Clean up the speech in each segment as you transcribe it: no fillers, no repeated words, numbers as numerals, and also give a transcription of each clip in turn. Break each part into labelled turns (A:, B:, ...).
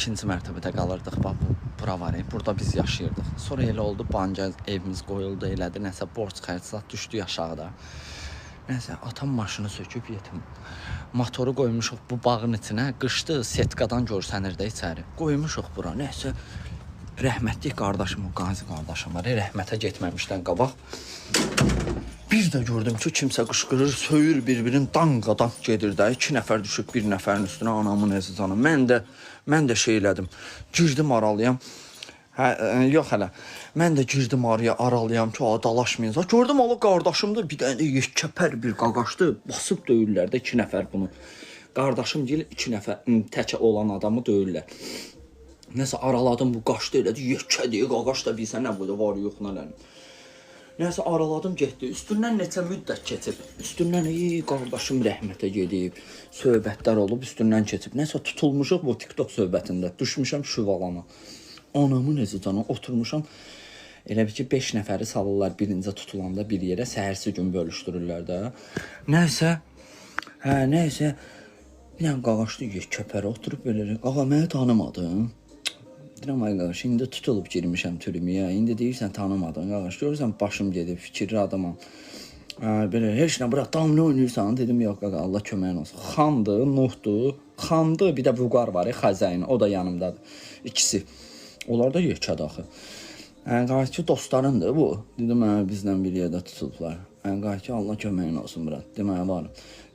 A: ikinci mərtəbədə qalırdıq. Bax bura var. Burada biz yaşayırdıq. Sonra elə oldu, banca evimiz qoyuldu, elədi. Nəsə borc xərclat düşdü aşağıda. Nəsə atam maşını söküb yetim. Motoru qoymuşuq bu bağın içinə. Qışdı, setkadan görsənirdi içəri. Qoymuşuq bura. Nəsə rəhmətli qardaşım, o Qazi qardaşım var. Rəhmətə getməmişdən qabaq. Bir də gördüm ki, kimsə qışqırır, söyür bir-birin danqadanq gedir də. 2 nəfər düşüb bir nəfərin üstünə, anamın əzizanı. Mən də şey elədim. Girdim aralayam. Yox hələ. Mən də girdim araya aralayam ki, dalaşmayın. Gördüm ala qardaşımdır. Bir dənə yekəpər bir qaqaşdı. Basıb döyürlər də 2 nəfər bunu. Qardaşım deyil 2 nəfər tək olan adamı döyürlər. Nəsə araladım, bu qaçdı elədi. Yekə deyə qaqaş da bilsən nə burada var yox nə ləni. Nəsə araladım getdi. Üstündən neçə müddət keçib. Üstündən qardaşım rəhmətə gedib. Söhbətlər olub üstündən keçib. Nəsə tutulmuşuq bu TikTok söhbətində. Düşmüşəm şüvalana. Anamın əzizanı oturmuşam. Elə bir ki 5 nəfəri salırlar birinci tutulanda bir yerə. Səhərsi gün bölüşdürürlər də. Nəsə. Nəsə. Bir dənə qaqaşdı köpərə oturub belə. Qaqa məni tanımadın. Deyirəm ay qardaş, indi tutulub girmişəm türməyə. İndi deyirsən tanımadın qardaş. Görürsən başım gedib, fikirli adamam. Belə heç nə bura damla oynayırsan. Dedim yox qaqa, Allah köməyin olsun. Xandı, Nuhdu, Xandı, bir də Vüqar var, Xəzəyin. O da yanımdadır. İkisi. Onlar da yekədir axı. Qardaş ki dostlarımdır bu. Dedim bizlə bir yerdə tutulublar. Qardaş ki Allah köməyin olsun bura. Deməyə varım.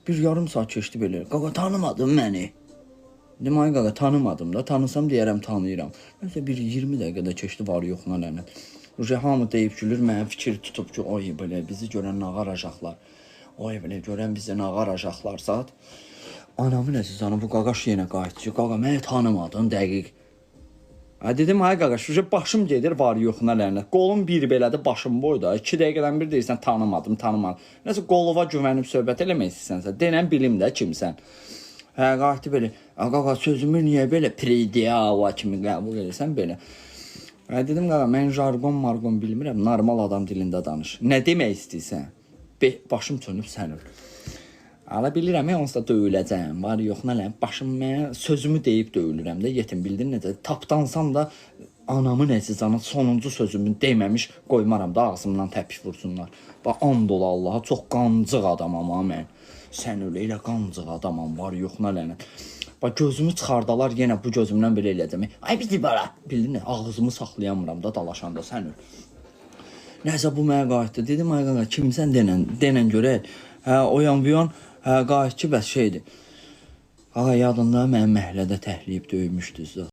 A: Bir yarım saat keçdi belə. Qaqa tanımadın məni. Dedim ay qaqa tanımadım da, tanısam deyərəm tanıyıram. Nəsə bir 20 dəqiqədə keçdi var yoxuna lənət. Hamı deyib gülür, mənə fikir tutub ki, oy belə bizi görən nağaracaqlar. Oy belə görən bizi nağaracaqlar zat. Anamın əzizanı bu qaqaş yenə qayıtdı. Qaqa məni tanımadın dəqiq. Dedim ay qaqaş, başım gedir var yoxuna lənət. Qolum bir belədir, başım boyda. 2 dəqiqədən bir deyirsən tanımadım. Nəsə qolova güvənib söhbət eləmək istəsənsə, denən bilim də kimsən. Qayıtdı belə, qaqa sözümü niyə belə prediava kimi qəbul edirsən belə. Dedim qaqa, mən jargon bilmirəm, normal adam dilində danış. Nə demək istəyirsən? Başım çönüb sən öl. Ala bilirəm, onsuz da döyüləcəm, var yox nə ləm. Başım mən sözümü deyib döyülürəm də, yetim bildin necə. Tapdansam da anamın əzizanın sonuncu sözümü deməmiş qoymaram da ağzımdan təpik vursunlar. Bax, and ola Allaha, çox qancıq adamam ha mən. Sən öyle elə qancıq adamam var yox nə lənət. Bax gözümü çıxardalar yenə bu gözümdən belə eləyəcəm. Ay bizi bara. Bildin ağzımı saxlayamıram da dalaşanda sən öl. Nəsə bu mənə qayıtdı. Dedim ay qaqa kimsən denən görək. O yan bu yan qayıtdı bəs şeydir. Qaqa yadında mənim məhəllədə təhliyib döymüşdünüz.